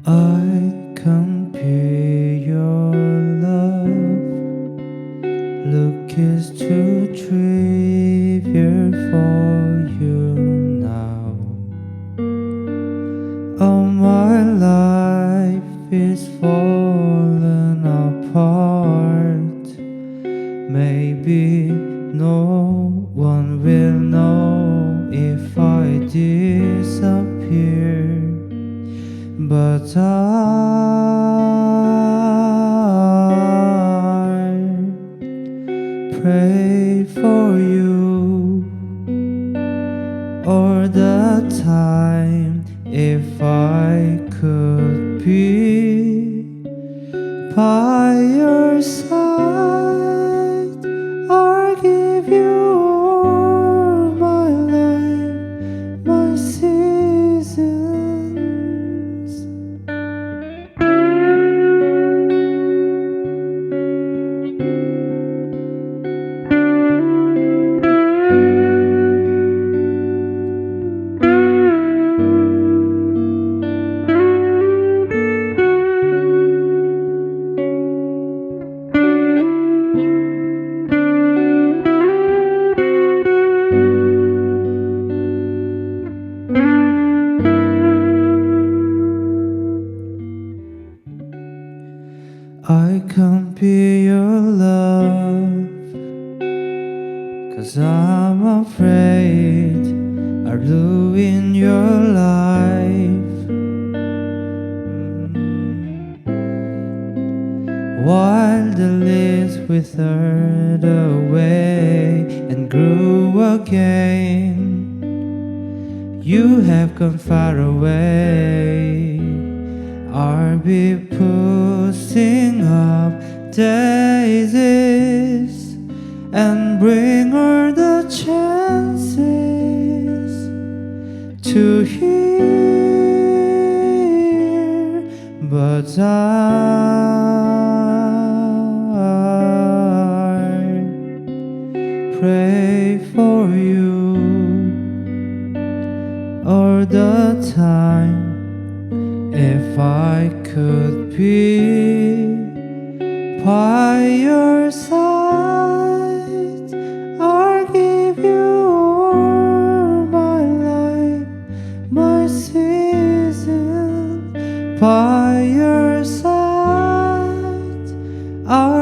I compare your love. Look is too trivial for you now. Oh, my life is falling apart. Maybe no one will know if I disappear. But I pray for you all the time. If I could be by your side, I'll give you all my life, my seasons. I can't be your love, 'cause I'm afraid I'll ruin your life. While the leaves withered away and grew again, you have gone far away. I'll be pushing up daisies and bring all the chances to hear, but I pray for you all the time. If I could be by your side, I'll give you all my life, my season. By your side, I'll